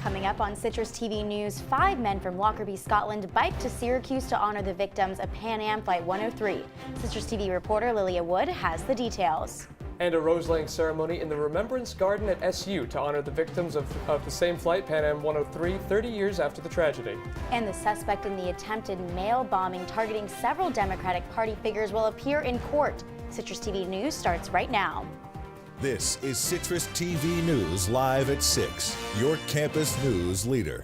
Coming up on Citrus TV News, 5 men from Lockerbie, Scotland biked to Syracuse to honor the victims of Pan Am Flight 103. Citrus TV reporter Lilia Wood has the details. And a rose-laying ceremony in the Remembrance Garden at SU to honor the victims of the same flight, Pan Am 103, 30 years after the tragedy. And the suspect in the attempted mail bombing targeting several Democratic Party figures will appear in court. Citrus TV News starts right now. This is Citrus TV News live at 6, your campus news leader.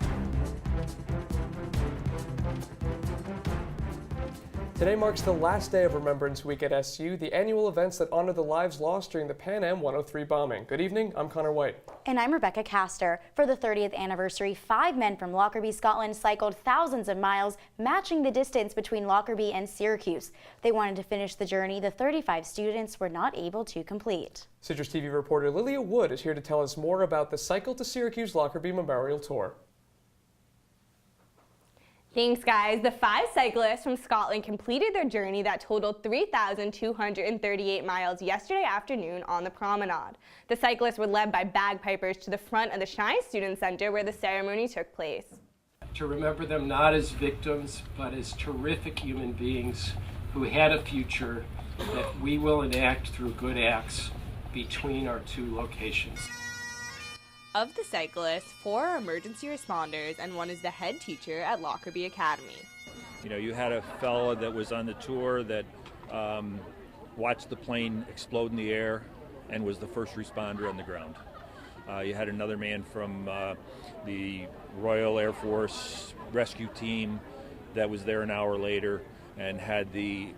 Today marks the last day of Remembrance Week at SU, the annual events that honor the lives lost during the Pan Am 103 bombing. Good evening, I'm Conor Wight. And I'm Rebekah Castor. For the 30th anniversary, 5 men from Lockerbie, Scotland cycled thousands of miles, matching the distance between Lockerbie and Syracuse. They wanted to finish the journey the 35 students were not able to complete. Citrus TV reporter Lilia Wood is here to tell us more about the Cycle to Syracuse Lockerbie Memorial Tour. Thanks, guys. The 5 cyclists from Scotland completed their journey that totaled 3,238 miles yesterday afternoon on the promenade. The cyclists were led by bagpipers to the front of the Shine Student Center where the ceremony took place. To remember them not as victims, but as terrific human beings who had a future that we will enact through good acts between our 2 locations. Of the cyclists, 4 are emergency responders and 1 is the head teacher at Lockerbie Academy. You know, you had a fellow that was on the tour that watched the plane explode in the air and was the first responder on the ground. You had another man from the Royal Air Force rescue team that was there an hour later and had the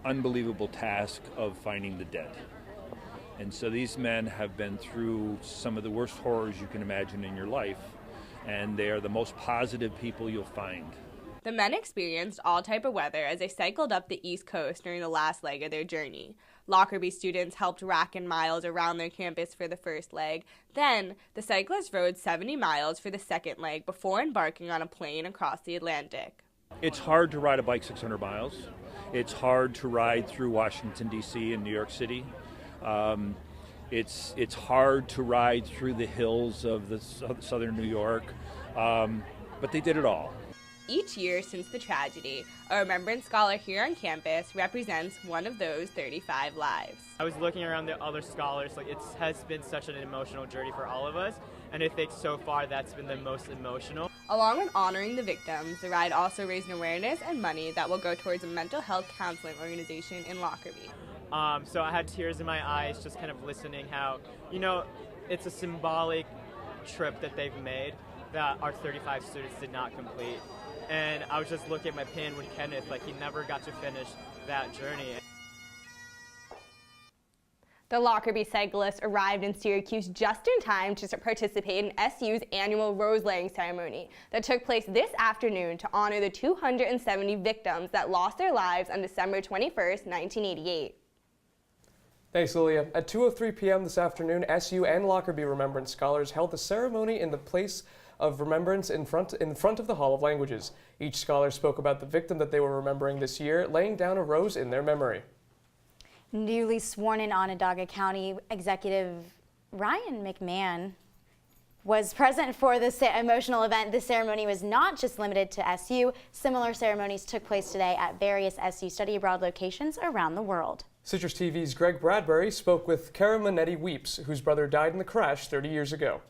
unbelievable task of finding the dead. And so these men have been through some of the worst horrors you can imagine in your life, and they are the most positive people you'll find. The men experienced all type of weather as they cycled up the East Coast during the last leg of their journey. Lockerbie students helped rack in miles around their campus for the first leg. Then, the cyclists rode 70 miles for the second leg before embarking on a plane across the Atlantic. It's hard to ride a bike 600 miles. It's hard to ride through Washington, D.C. and New York City. It's hard to ride through the hills of the southern New York, but they did it all. Each year since the tragedy, a Remembrance Scholar here on campus represents one of those 35 lives. I was looking around the other scholars, like it has been such an emotional journey for all of us, and I think so far that's been the most emotional. Along with honoring the victims, the ride also raised awareness and money that will go towards a mental health counseling organization in Lockerbie. So I had tears in my eyes just kind of listening how, you know, it's a symbolic trip that they've made that our 35 students did not complete. And I was just looking at my pin with Kenneth, like he never got to finish that journey. The Lockerbie cyclists arrived in Syracuse just in time to participate in SU's annual rose-laying ceremony that took place this afternoon to honor the 270 victims that lost their lives on December 21st, 1988. Thanks, Lilia. At 2:03 p.m. this afternoon, SU and Lockerbie Remembrance Scholars held the ceremony in the place of remembrance in front of the Hall of Languages. Each scholar spoke about the victim that they were remembering this year, laying down a rose in their memory. Newly sworn in Onondaga County Executive Ryan McMahon was present for this emotional event. The ceremony was not just limited to SU. Similar ceremonies took place today at various SU study abroad locations around the world. Citrus TV's Greg Bradbury spoke with Kara Manetti Weeps, whose brother died in the crash 30 years ago.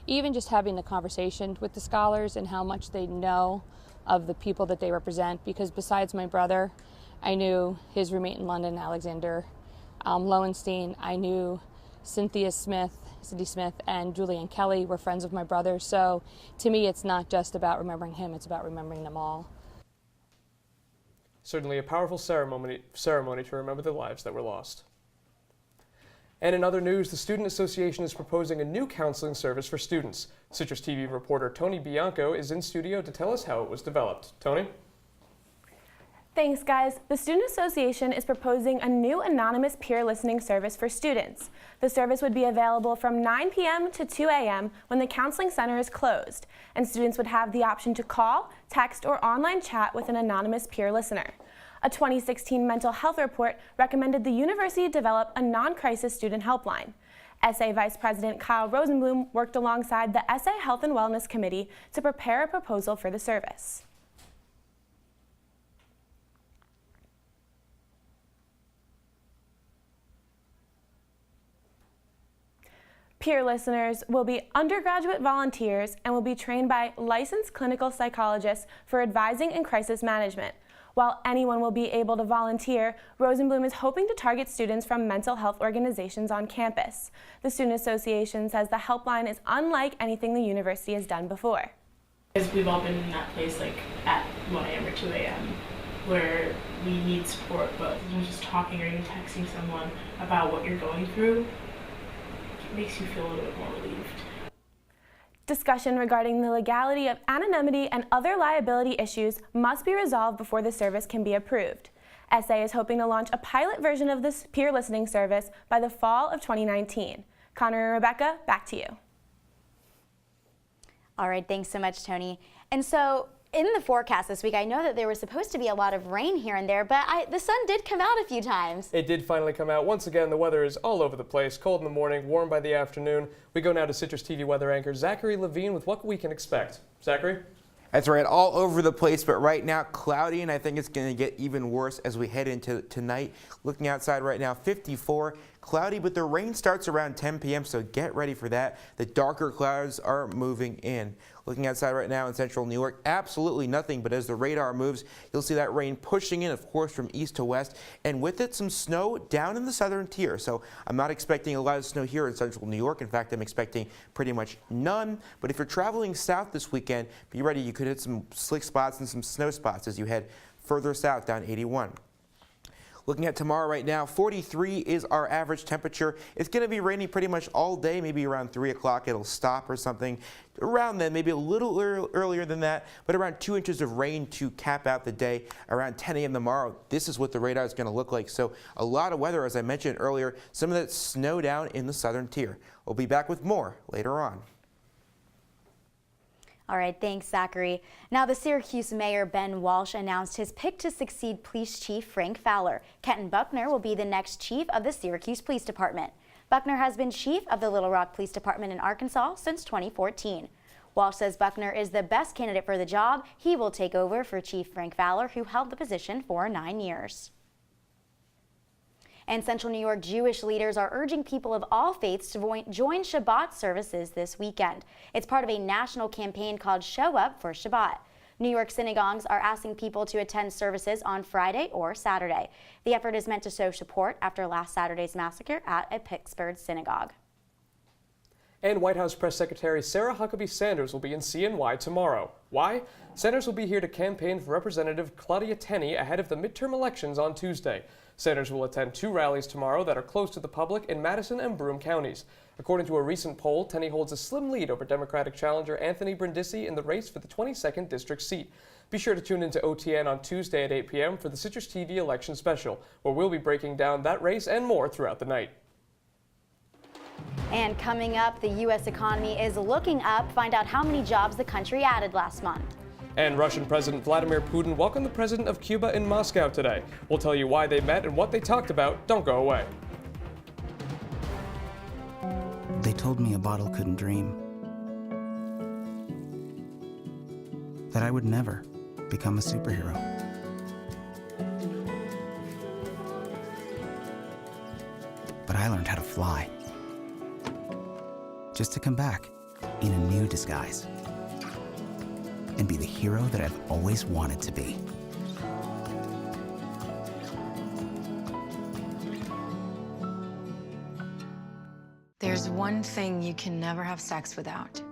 Even just having the conversation with the scholars and how much they know of the people that they represent, because besides my brother, I knew his roommate in London, Alexander Lowenstein. I knew Cindy Smith, and Julianne Kelly were friends of my brother. So to me, it's not just about remembering him, it's about remembering them all. Certainly a powerful ceremony to remember the lives that were lost. And in other news, the Student Association is proposing a new counseling service for students. Citrus TV reporter Toni Bianco is in studio to tell us how it was developed. Toni? Thanks, guys. The Student Association is proposing a new anonymous peer listening service for students. The service would be available from 9 p.m. to 2 a.m. when the counseling center is closed, and students would have the option to call, text, or online chat with an anonymous peer listener. A 2016 mental health report recommended the university develop a non-crisis student helpline. SA Vice President Kyle Rosenblum worked alongside the SA Health and Wellness Committee to prepare a proposal for the service. Peer listeners will be undergraduate volunteers and will be trained by licensed clinical psychologists for advising and crisis management. While anyone will be able to volunteer, Rosenblum is hoping to target students from mental health organizations on campus. The Student Association says the helpline is unlike anything the university has done before. Because we've all been in that place like at 1 a.m. or 2 a.m. where we need support, but just talking or even texting someone about what you're going through makes you feel a little bit more relieved. Discussion regarding the legality of anonymity and other liability issues must be resolved before the service can be approved. SA is hoping to launch a pilot version of this peer listening service by the fall of 2019. Conor and Rebekah, back to you. All right, thanks so much, Toni. And so, in the forecast this week, I know that there was supposed to be a lot of rain here and there, but the sun did come out a few times. It did finally come out. Once again, the weather is all over the place. Cold in the morning, warm by the afternoon. We go now to Citrus TV weather anchor Zachary Levine with what we can expect. Zachary? That's right, all over the place, but right now cloudy, and I think it's going to get even worse as we head into tonight. Looking outside right now, 54, cloudy, but the rain starts around 10 p.m., so get ready for that. The darker clouds are moving in. Looking outside right now in central New York, absolutely nothing, but as the radar moves, you'll see that rain pushing in, of course, from east to west, and with it, some snow down in the southern tier. So I'm not expecting a lot of snow here in central New York. In fact, I'm expecting pretty much none. But if you're traveling south this weekend, be ready. You could hit some slick spots and some snow spots as you head further south down 81. Looking at tomorrow right now, 43 is our average temperature. It's going to be raining pretty much all day, maybe around 3 o'clock it'll stop or something. Around then, maybe a little earlier than that, but around 2 inches of rain to cap out the day. Around 10 a.m. tomorrow, this is what the radar is going to look like. So a lot of weather, as I mentioned earlier, some of that snow down in the southern tier. We'll be back with more later on. All right, thanks, Zachary. Now, the Syracuse Mayor Ben Walsh announced his pick to succeed Police Chief Frank Fowler. Kenton Buckner will be the next chief of the Syracuse Police Department. Buckner has been chief of the Little Rock Police Department in Arkansas since 2014. Walsh says Buckner is the best candidate for the job. He will take over for Chief Frank Fowler, who held the position for 9 years. And Central New York Jewish leaders are urging people of all faiths to join Shabbat services this weekend. It's part of a national campaign called Show Up for Shabbat. New York synagogues are asking people to attend services on Friday or Saturday. The effort is meant to show support after last Saturday's massacre at a Pittsburgh synagogue. And White House Press Secretary Sarah Huckabee Sanders will be in CNY tomorrow. Why? Sanders will be here to campaign for Representative Claudia Tenney ahead of the midterm elections on Tuesday. Sanders will attend 2 rallies tomorrow that are close to the public in Madison and Broome counties. According to a recent poll, Tenney holds a slim lead over Democratic challenger Anthony Brindisi in the race for the 22nd district seat. Be sure to tune into OTN on Tuesday at 8 p.m. for the Citrus TV election special, where we'll be breaking down that race and more throughout the night. And coming up, the U.S. economy is looking up. Find out how many jobs the country added last month. And Russian President Vladimir Putin welcomed the president of Cuba in Moscow today. We'll tell you why they met and what they talked about. Don't go away. They told me a bottle couldn't dream. That I would never become a superhero. But I learned how to fly. Just to come back in a new disguise. And be the hero that I've always wanted to be. There's one thing you can never have sex without.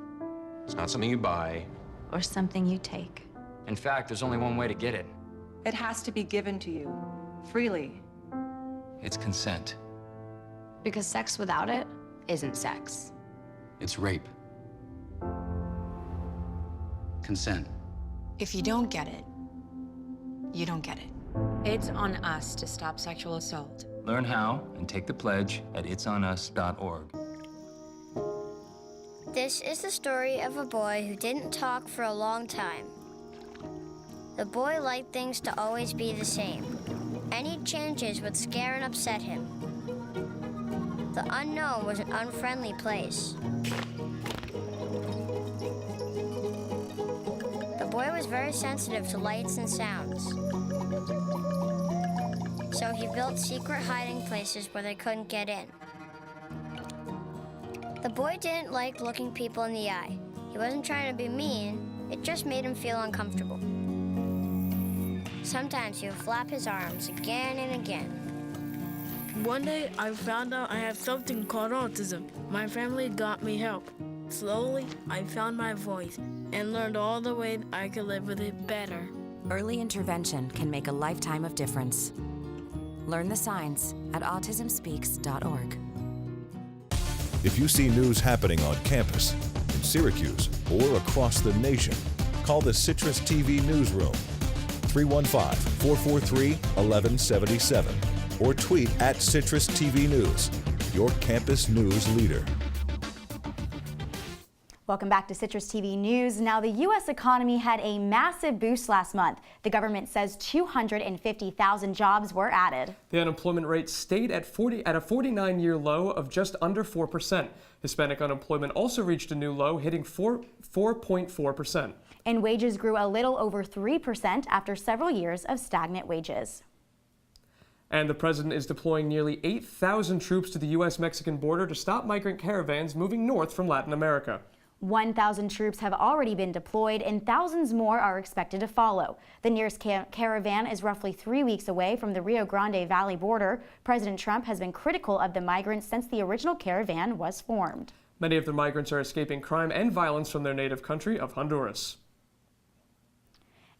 It's not something you buy. Or something you take. In fact, there's only one way to get it. It has to be given to you, freely. It's consent. Because sex without it isn't sex. It's rape. Consent. If you don't get it, you don't get it. It's on us to stop sexual assault. Learn how and take the pledge at itsonus.org. This is the story of a boy who didn't talk for a long time. The boy liked things to always be the same. Any changes would scare and upset him. The unknown was an unfriendly place. The boy was very sensitive to lights and sounds. So he built secret hiding places where they couldn't get in. The boy didn't like looking people in the eye. He wasn't trying to be mean, it just made him feel uncomfortable. Sometimes he would flap his arms again and again. One day, I found out I have something called autism. My family got me help. Slowly, I found my voice and learned all the ways I could live with it better. Early intervention can make a lifetime of difference. Learn the signs at autismspeaks.org. If you see news happening on campus, in Syracuse, or across the nation, call the Citrus TV Newsroom, 315-443-1177, or tweet at CitrusTV News, your campus news leader. Welcome back to Citrus TV News. Now, the U.S. economy had a massive boost last month. The government says 250,000 jobs were added. The unemployment rate stayed at a 49-year low of just under 4%. Hispanic unemployment also reached a new low, hitting 4.4%. And wages grew a little over 3% after several years of stagnant wages. And the president is deploying nearly 8,000 troops to the U.S.-Mexican border to stop migrant caravans moving north from Latin America. 1,000 troops have already been deployed and thousands more are expected to follow. The nearest caravan is roughly 3 weeks away from the Rio Grande Valley border. President Trump has been critical of the migrants since the original caravan was formed. Many of the migrants are escaping crime and violence from their native country of Honduras.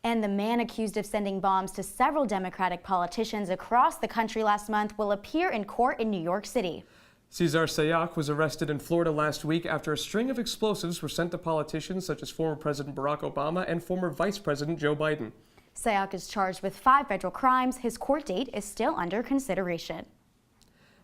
And the man accused of sending bombs to several Democratic politicians across the country last month will appear in court in New York City. Cesar Sayak was arrested in Florida last week after a string of explosives were sent to politicians such as former President Barack Obama and former Vice President Joe Biden. Sayak is charged with 5 federal crimes. His court date is still under consideration.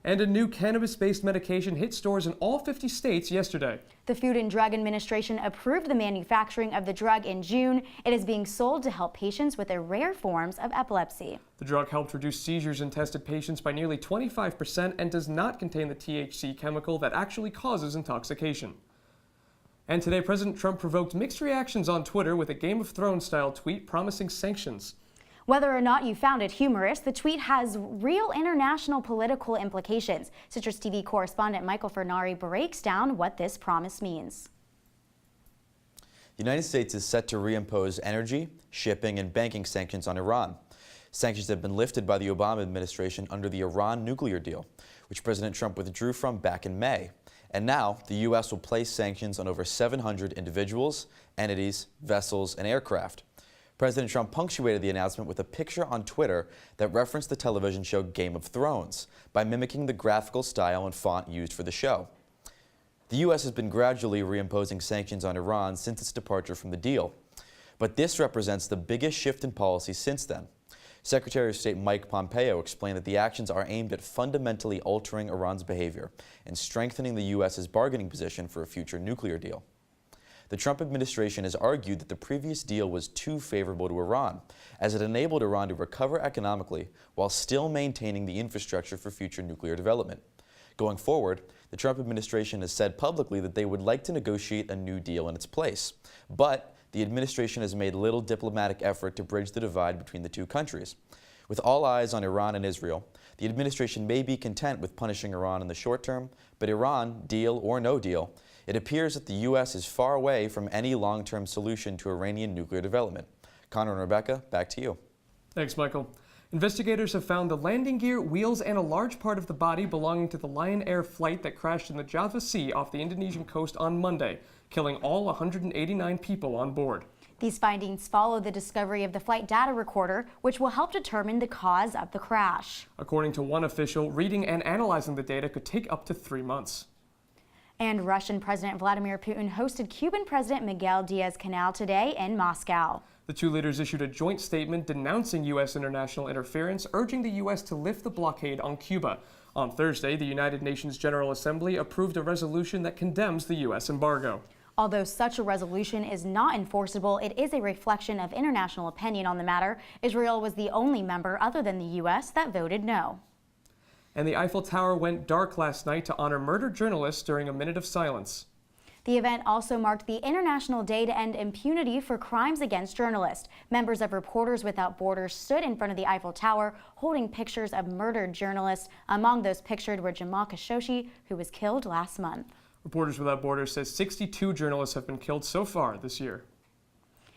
And a new cannabis-based medication hit stores in all 50 states yesterday. The Food and Drug Administration approved the manufacturing of the drug in June. It is being sold to help patients with the rare forms of epilepsy. The drug helped reduce seizures in tested patients by nearly 25% and does not contain the THC chemical that actually causes intoxication. And today, President Trump provoked mixed reactions on Twitter with a Game of Thrones-style tweet promising sanctions. Whether or not you found it humorous, the tweet has real international political implications. Citrus TV correspondent Michael Furnari breaks down what this promise means. The United States is set to reimpose energy, shipping, and banking sanctions on Iran. Sanctions have been lifted by the Obama administration under the Iran nuclear deal, which President Trump withdrew from back in May. And now, the U.S. will place sanctions on over 700 individuals, entities, vessels, and aircraft. President Trump punctuated the announcement with a picture on Twitter that referenced the television show Game of Thrones by mimicking the graphical style and font used for the show. The U.S. has been gradually reimposing sanctions on Iran since its departure from the deal, but this represents the biggest shift in policy since then. Secretary of State Mike Pompeo explained that the actions are aimed at fundamentally altering Iran's behavior and strengthening the U.S.'s bargaining position for a future nuclear deal. The Trump administration has argued that the previous deal was too favorable to Iran, as it enabled Iran to recover economically while still maintaining the infrastructure for future nuclear development. Going forward, the Trump administration has said publicly that they would like to negotiate a new deal in its place, but the administration has made little diplomatic effort to bridge the divide between the two countries. With all eyes on Iran and Israel, the administration may be content with punishing Iran in the short term, but Iran, deal or no deal, it appears that the U.S. is far away from any long-term solution to Iranian nuclear development. Conor and Rebekah, back to you. Thanks, Michael. Investigators have found the landing gear, wheels, and a large part of the body belonging to the Lion Air flight that crashed in the Java Sea off the Indonesian coast on Monday, killing all 189 people on board. These findings follow the discovery of the flight data recorder, which will help determine the cause of the crash. According to one official, reading and analyzing the data could take up to 3 months. And Russian President Vladimir Putin hosted Cuban President Miguel Diaz-Canel today in Moscow. The two leaders issued a joint statement denouncing U.S. international interference, urging the U.S. to lift the blockade on Cuba. On Thursday, the United Nations General Assembly approved a resolution that condemns the U.S. embargo. Although such a resolution is not enforceable, it is a reflection of international opinion on the matter. Israel was the only member other than the U.S. that voted no. And the Eiffel Tower went dark last night to honor murdered journalists during a minute of silence. The event also marked the International Day to End Impunity for Crimes Against Journalists. Members of Reporters Without Borders stood in front of the Eiffel Tower holding pictures of murdered journalists. Among those pictured were Jamal Khashoggi, who was killed last month. Reporters Without Borders says 62 journalists have been killed so far this year.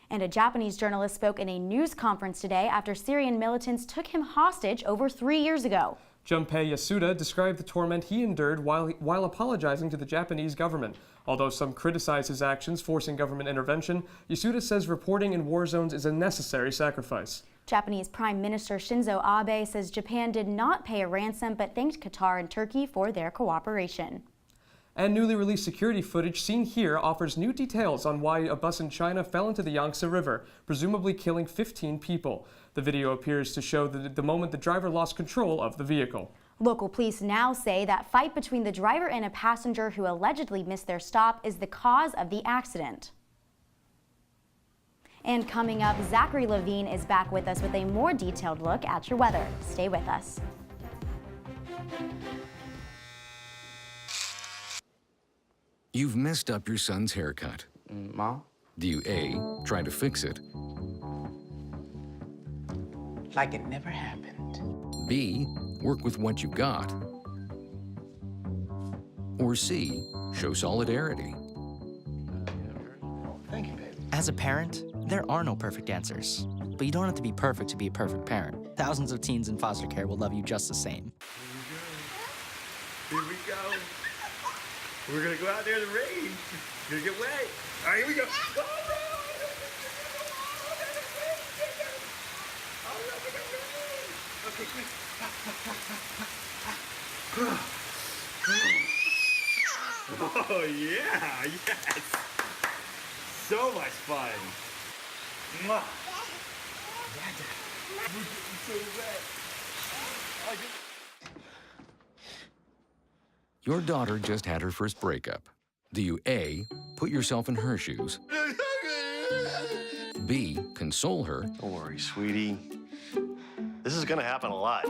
And a Japanese journalist spoke in a news conference today after Syrian militants took him hostage over 3 years ago. Junpei Yasuda described the torment he endured while apologizing to the Japanese government. Although some criticize his actions forcing government intervention, Yasuda says reporting in war zones is a necessary sacrifice. Japanese Prime Minister Shinzo Abe says Japan did not pay a ransom but thanked Qatar and Turkey for their cooperation. And newly released security footage seen here offers new details on why a bus in China fell into the Yangtze River, presumably killing 15 people. The video appears to show the moment the driver lost control of the vehicle. Local police now say that fight between the driver and a passenger who allegedly missed their stop is the cause of the accident. And coming up, Zachary Levine is back with us with a more detailed look at your weather. Stay with us. You've messed up your son's haircut. Mom? Do you A, try to fix it? Like it never happened. B, work with what you got? Or C, show solidarity? Thank you, baby. As a parent, there are no perfect answers. But you don't have to be perfect to be a perfect parent. Thousands of teens in foster care will love you just the same. Here we go. We're gonna go out there in the rain. You're gonna get wet. All right, here we go. Okay, quick. Oh yeah, yes. So much fun. Mwah. We're getting so wet. Your daughter just had her first breakup. Do you A, put yourself in her shoes? B, console her? Don't worry, sweetie. This is gonna happen a lot.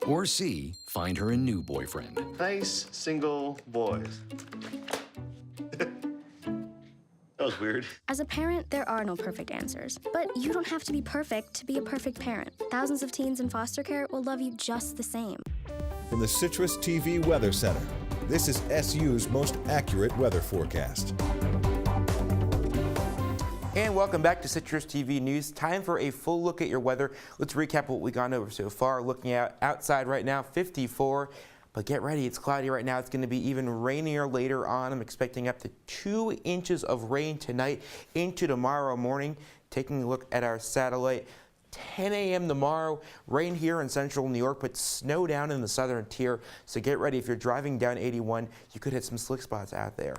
Or C, find her a new boyfriend? Nice, single boys. That was weird. As a parent, there are no perfect answers. But you don't have to be perfect to be a perfect parent. Thousands of teens in foster care will love you just the same. From the CitrusTV Weather Center, this is SU's most accurate weather forecast. And welcome back to Citrus TV News. Time for a full look at your weather. Let's recap what we've gone over so far. Looking outside right now, 54. But get ready, it's cloudy right now. It's going to be even rainier later on. I'm expecting up to 2 inches of rain tonight into tomorrow morning. Taking a look at our satellite. 10 a.m. tomorrow, rain here in central New York, but snow down in the southern tier. So get ready. If you're driving down 81, you could hit some slick spots out there.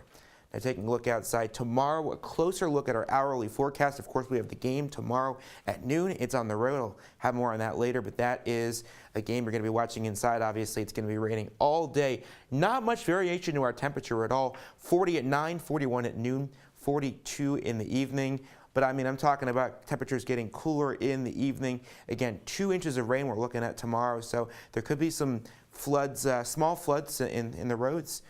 Now taking a look outside tomorrow, a closer look at our hourly forecast. Of course, we have the game tomorrow at noon. It's on the road. I'll have more on that later, but that is a game you're going to be watching inside. Obviously, it's going to be raining all day. Not much variation to our temperature at all. 40 at 9, 41 at noon, 42 in the evening. But I mean, I'm talking about temperatures getting cooler in the evening. Again, 2 inches of rain we're looking at tomorrow. So there could be some floods, small floods in the roads.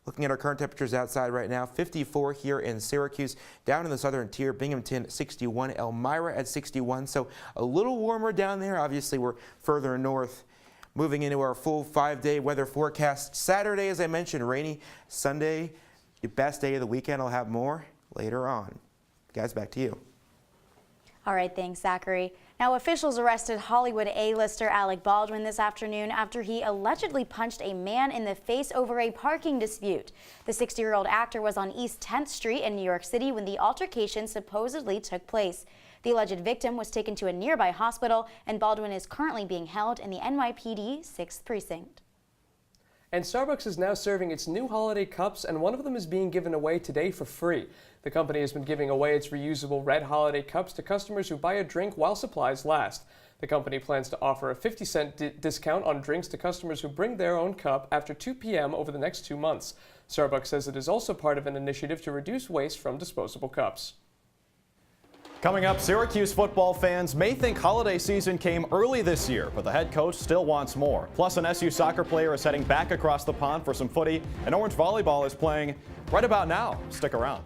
Looking at our current temperatures outside right now, 54 here in Syracuse, down in the southern tier, Binghamton 61, Elmira at 61. So a little warmer down there. Obviously, we're further north. Moving into our full 5-day weather forecast. Saturday, as I mentioned, rainy. Sunday, the best day of the weekend. I'll have more later on. Guys, back to you. All right, thanks, Zachary. Now, officials arrested Hollywood A-lister Alec Baldwin this afternoon after he allegedly punched a man in the face over a parking dispute. The 60-year-old actor was on East 10th Street in New York City when the altercation supposedly took place. The alleged victim was taken to a nearby hospital, and Baldwin is currently being held in the NYPD 6th Precinct. And Starbucks is now serving its new holiday cups, and one of them is being given away today for free. The company has been giving away its reusable red holiday cups to customers who buy a drink while supplies last. The company plans to offer a 50-cent discount on drinks to customers who bring their own cup after 2 p.m. over the next 2 months. Starbucks says it is also part of an initiative to reduce waste from disposable cups. Coming up, Syracuse football fans may think holiday season came early this year, but the head coach still wants more. Plus, an SU soccer player is heading back across the pond for some footy, and Orange volleyball is playing right about now. Stick around.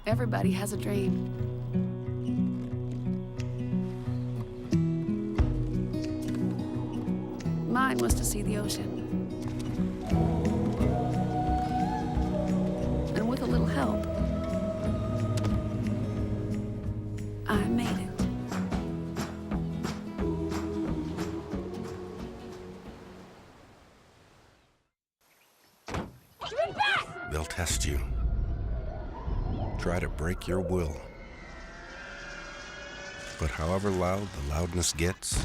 Everybody has a dream. Mine was to see the ocean. And with a little help, I made it. They'll test you. Try to break your will. But however loud the loudness gets,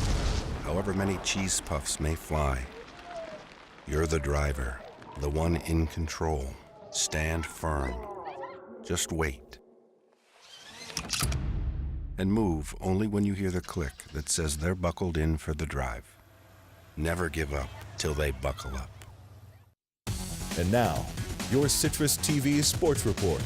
however many cheese puffs may fly, you're the driver, the one in control. Stand firm. Just wait. And move only when you hear the click that says they're buckled in for the drive. Never give up till they buckle up. And now, your CitrusTV Sports Report.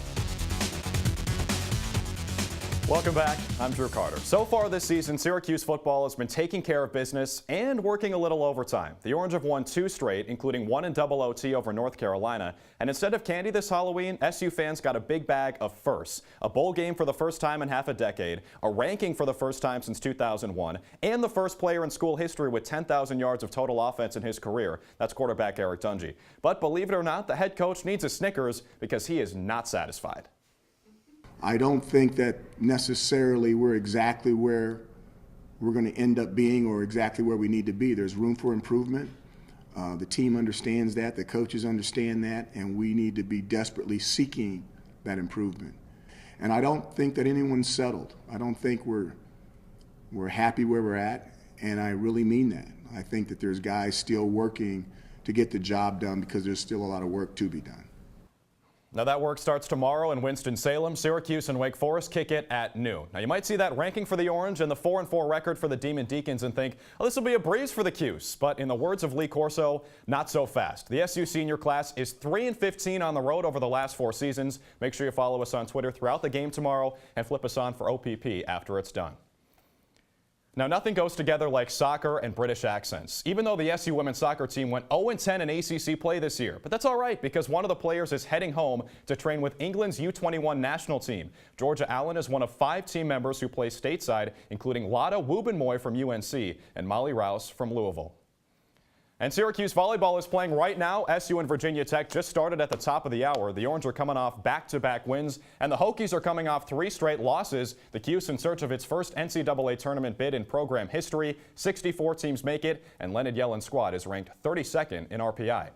Welcome back. I'm Drew Carter. So far this season, Syracuse football has been taking care of business and working a little overtime. The Orange have won 2 straight, including 1 in double OT over North Carolina. And instead of candy this Halloween, SU fans got a big bag of firsts. A bowl game for the first time in half a decade, a ranking for the first time since 2001, and the first player in school history with 10,000 yards of total offense in his career. That's quarterback Eric Dungy. But believe it or not, the head coach needs a Snickers because he is not satisfied. I don't think that necessarily we're exactly where we're going to end up being or exactly where we need to be. There's room for improvement. The team understands that, the coaches understand that, and we need to be desperately seeking that improvement. And I don't think that anyone's settled. I don't think we're happy where we're at, and I really mean that. I think that there's guys still working to get the job done because there's still a lot of work to be done. Now that work starts tomorrow in Winston-Salem. Syracuse and Wake Forest kick it at noon. Now you might see that ranking for the Orange and the 4-4 record for the Demon Deacons and think, oh, this will be a breeze for the Cuse. But in the words of Lee Corso, not so fast. The SU senior class is 3-15 on the road over the last 4 seasons. Make sure you follow us on Twitter throughout the game tomorrow and flip us on for OPP after it's done. Now, nothing goes together like soccer and British accents, even though the SU women's soccer team went 0-10 in ACC play this year. But that's all right because one of the players is heading home to train with England's U21 national team. Georgia Allen is one of 5 team members who play stateside, including Lotta Wubenmoy from UNC and Molly Rouse from Louisville. And Syracuse volleyball is playing right now. SU and Virginia Tech just started at the top of the hour. The Orange are coming off back-to-back wins, and the Hokies are coming off 3 straight losses. The Cuse in search of its first NCAA tournament bid in program history. 64 teams make it, and Leonard Yellen's squad is ranked 32nd in RPI.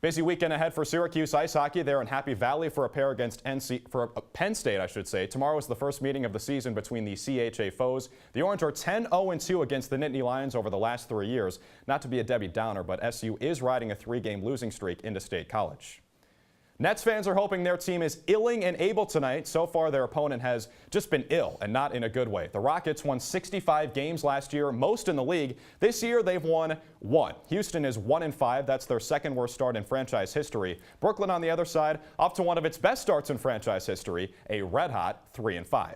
Busy weekend ahead for Syracuse ice hockey. They're in Happy Valley for a pair against Penn State, I should say. Tomorrow is the first meeting of the season between the CHA foes. The Orange are 10-0-2 against the Nittany Lions over the last 3 years. Not to be a Debbie Downer, but SU is riding a 3-game losing streak into State College. Nets fans are hoping their team is illing and able tonight. So far, their opponent has just been ill and not in a good way. The Rockets won 65 games last year, most in the league. This year, they've won 1. Houston is 1-5. That's their second worst start in franchise history. Brooklyn, on the other side, off to one of its best starts in franchise history, a red-hot 3-5.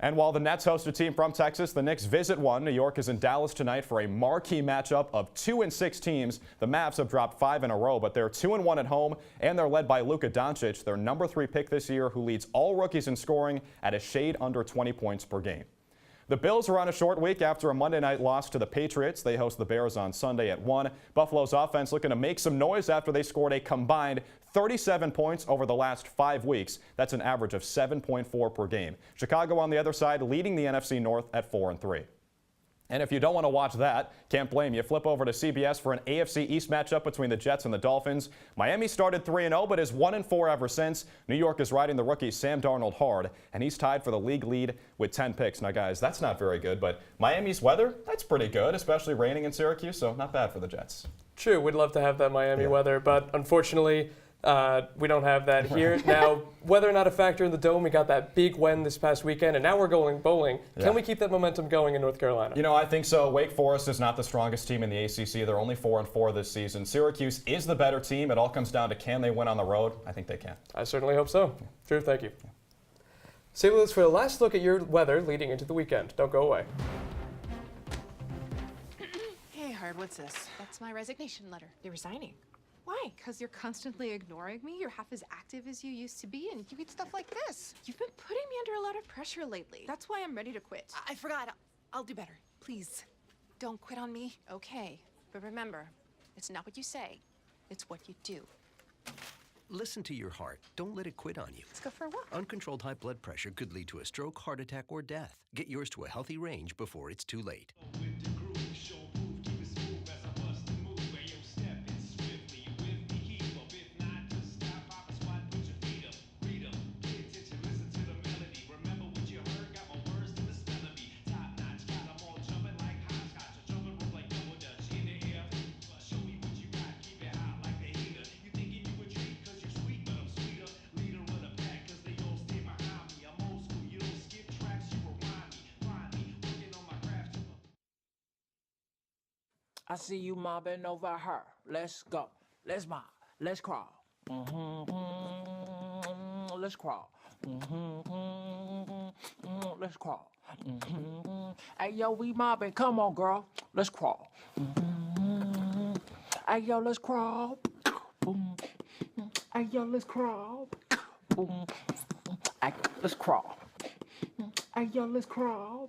And while the Nets host a team from Texas, the Knicks visit one. New York is in Dallas tonight for a marquee matchup of 2-6 teams. The Mavs have dropped 5 in a row, but they're 2-1 at home, and they're led by Luka Doncic, their number 3 pick this year, who leads all rookies in scoring at a shade under 20 points per game. The Bills are on a short week after a Monday night loss to the Patriots. They host the Bears on Sunday at 1. Buffalo's offense looking to make some noise after they scored a combined 37 points over the last 5 weeks. That's an average of 7.4 per game. Chicago on the other side leading the NFC North at 4-3. And if you don't want to watch that, can't blame you. Flip over to CBS for an AFC East matchup between the Jets and the Dolphins. Miami started 3-0 but is 1-4 ever since. New York is riding the rookie Sam Darnold hard, and he's tied for the league lead with 10 picks. Now, guys, that's not very good, but Miami's weather, that's pretty good, especially raining in Syracuse, so not bad for the Jets. True, we'd love to have that Miami weather, but unfortunately, we don't have that here. Now, weather not a factor in the Dome. We got that big win this past weekend, and now we're going bowling. Can we keep that momentum going in North Carolina? You know, I think so. Wake Forest is not the strongest team in the ACC. They're only 4-4 this season. Syracuse is the better team. It all comes down to can they win on the road? I think they can. I certainly hope so. Drew, thank you. Stay with us for a last look at your weather leading into the weekend. Don't go away. Hey, Hard, what's this? That's my resignation letter. You're resigning. Why? Because you're constantly ignoring me. You're half as active as you used to be, and you eat stuff like this. You've been putting me under a lot of pressure lately. That's why I'm ready to quit. I forgot. I'll do better. Please, don't quit on me. Okay, but remember, it's not what you say. It's what you do. Listen to your heart. Don't let it quit on you. Let's go for a walk. Uncontrolled high blood pressure could lead to a stroke, heart attack, or death. Get yours to a healthy range before it's too late. I see you mobbing over her. Let's go. Let's mob. Let's crawl. Let's crawl. Let's crawl. Hey, yo, we mobbing. Come on, girl. Let's crawl. Hey, yo, let's crawl. Hey, yo, let's crawl. Hey, let's crawl. Hey, yo, let's crawl.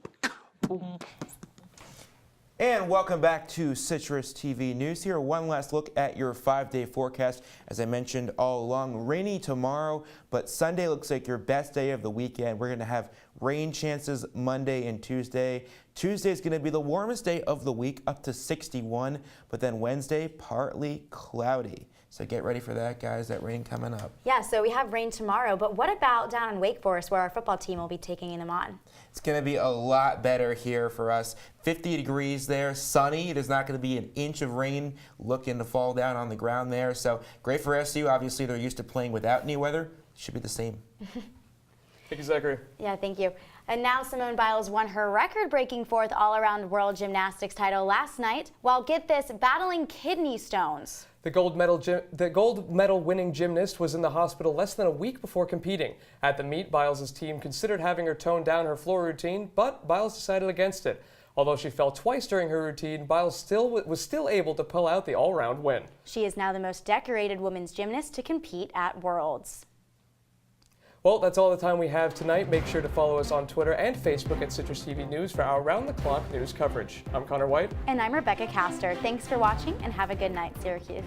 And welcome back to Citrus TV News. Here, one last look at your 5-day forecast. As I mentioned all along, rainy tomorrow, but Sunday looks like your best day of the weekend. We're going to have rain chances Monday and Tuesday. Tuesday is going to be the warmest day of the week, up to 61, but then Wednesday, partly cloudy. So get ready for that, guys, that rain coming up. Yeah, so we have rain tomorrow, but what about down in Wake Forest where our football team will be taking them on? It's going to be a lot better here for us. 50 degrees there, sunny. There's not going to be an inch of rain looking to fall down on the ground there. So great for SU. Obviously, they're used to playing without any weather. Should be the same. Thank you, Zachary. Yeah, thank you. And now Simone Biles won her record-breaking 4th all-around world gymnastics title last night, while, get this, battling kidney stones. The gold medal winning gymnast was in the hospital less than a week before competing. At the meet, Biles' team considered having her tone down her floor routine, but Biles decided against it. Although she fell twice during her routine, Biles was still able to pull out the all-round win. She is now the most decorated women's gymnast to compete at Worlds. Well, that's all the time we have tonight. Make sure to follow us on Twitter and Facebook at Citrus TV News for our round-the-clock news coverage. I'm Conor Wight. And I'm Rebekah Castor. Thanks for watching and have a good night, Syracuse.